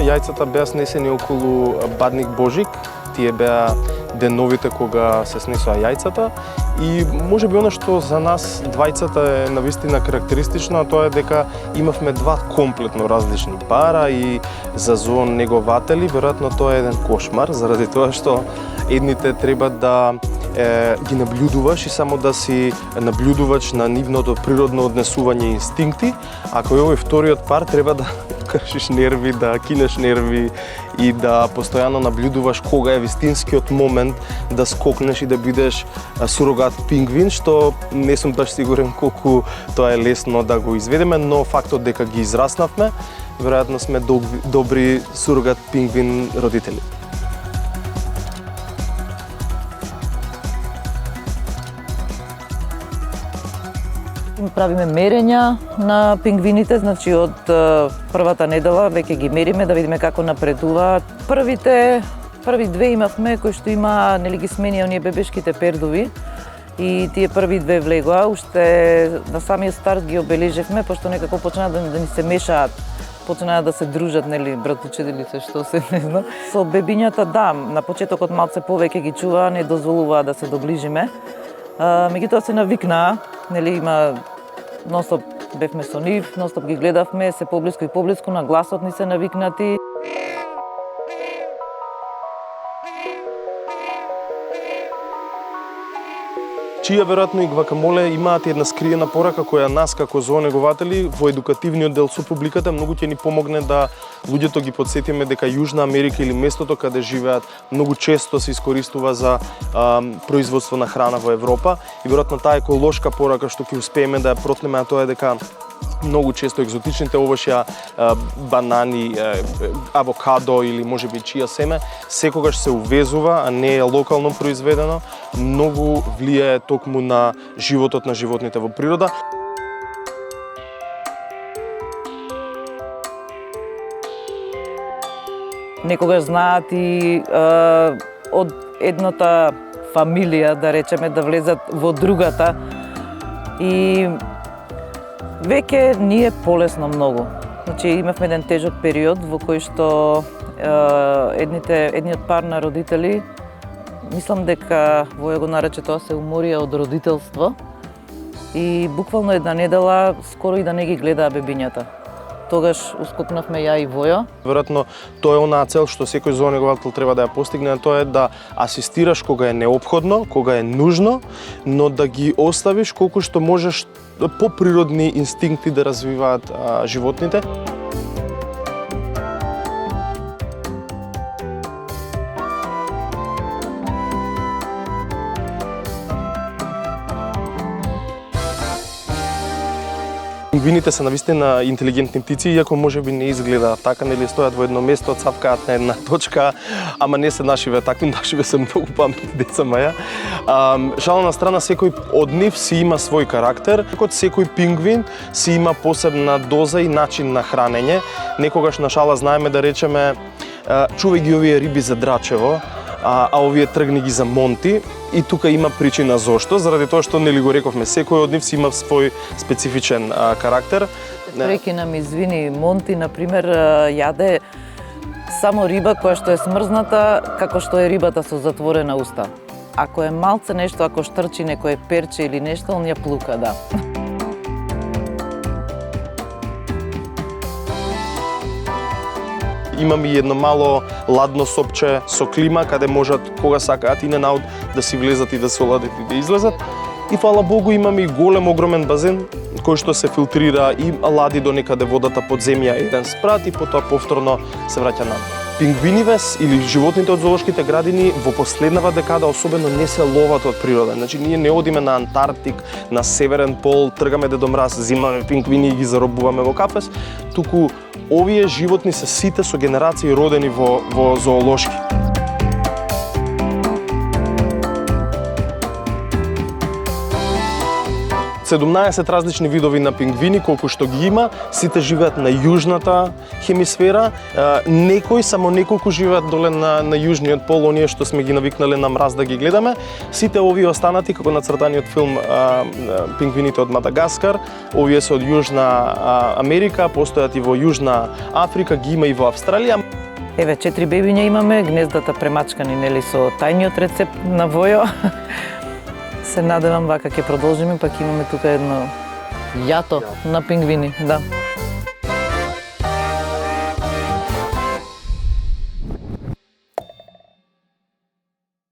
Јајцата беа снесени околу Бадник Божик. Тие беа деновите кога се снесоа јајцата. И може би она што за нас двајцата е навистина карактеристично, а тоа е дека имавме два комплетно различни пара и за зон негователи, веројатно тоа е еден кошмар, заради тоа што едните треба да ги наблюдуваш и само да си наблюдувач на нивното природно однесување и инстинкти, а кој овој вториот пар треба да кршиш нерви, да кинеш нерви и да постојано наблюдуваш кога е вистинскиот момент да скокнеш и да бидеш сурогат пингвин, што не сум баш сигурен колку тоа е лесно да го изведеме, но фактот дека ги израснавме, веројатно сме добри сурогат пингвин родители. Правиме мерења на пингвините, значи од првата недела веќе ги мериме да видиме како напредуваат. Први две имавме кои што има, нели ги сменија оние бебешките пердови и тие први две влегоа, уште на самиот старт ги обележевме, пошто некако почнаа да ни се мешаат, почнаа да се дружат, нели, братучедилице, што се, не знам. Со бебињата, да, на почетокот малце повеќе ги чуваа, не дозволуваа да се доближиме. Меѓутоа се навикнаа, нели, има ностоп бевме со нив, ностоп ги гледавме, се поблиску и поблиску, на гласот ни се навикнати. Чија веројатно и гвакамоле имаат една скриена порака која нас како зоонегователи во едукативниот дел со публиката многу ќе ни помогне да луѓето ги потсетиме дека Јужна Америка или местото каде живеат многу често се искористува за производство на храна во Европа и веројатно таа еколошка порака што ќе успееме да ја протлеме, а тоа е дека многу често екзотичните овошја, банани, авокадо или можеби чија семе, секогаш се увезува, а не е локално произведено, многу влијае токму на животот на животните во природа. Некогаш знаат и од едната фамилија, да речеме, да влезат во другата и веќе ни е полесно многу. Значи имавме еден тежок период во кој што едниот пар на родители, мислам дека во го нарече тоа, се уморија од родителство и буквално една недела скоро и да не ги гледаа бебињата. Тогаш ускокнавме ја и Војо. Веројатно тоа е онаа цел што секој зоонеговател треба да ја постигне, тоа е да асистираш кога е неопходно, кога е нужно, но да ги оставиш колку што можеш поприродни инстинкти да развиваат животните. Пингвините се навистина интелигентни птици, иако можеби не изгледаат така, нели стојат во едно место, цапкаат на една точка, ама не се нашиве такви, нашиве се многу паметни деца маја. Шала на страна, секој од нив си има свој карактер, како секој пингвин си има посебна доза и начин на хранење. Некогаш на шала знаеме да речеме чувај ги овие риби за Драчево, а овие тргни ги за Монти. И тука има причина зошто, заради тоа што нели го рековме, секој од нив си има свој специфичен карактер. Прекинам, извини, Монти, например, јаде само риба која што е смрзната, како што е рибата со затворена уста. Ако е малце нешто, ако штрчи некое перче или нешто, он ја плука, да. Имам и едно мало ладно сопче со клима, каде можат, кога сакаат in and out, да си влезат и да се оладат и да излезат. И фала Богу имаме и голем, огромен базен, кој што се филтрира и лади до некаде водата под земја еден спрат и потоа повторно се враќа на. Пингвиниве или животните од зоолошките градини во последнава декада особено не се ловат од природа. Значи ние не одиме на Антарктик, на Северен пол, тргаме Дедо Мраз, зимаме пингвини и ги заробуваме во кафес, туку овие животни се сите со генерации родени во зоолошки. 17 различни видови на пингвини, колку што ги има, сите живеат на јужната хемисфера, некои, само неколку живеат доле на јужниот пол, оние што сме ги навикнале на мраз да ги гледаме. Сите овие останати, како нацртаниот филм Пингвините од Мадагаскар, овие се од Јужна Америка, постојат и во Јужна Африка, ги има и во Австралија. Еве, 4 бебиња имаме, гнездата премачкани, нели, со тајниот рецепт на Војо. Се надевам вака ќе продолжиме, пак имаме тука едно јато на пингвини, да.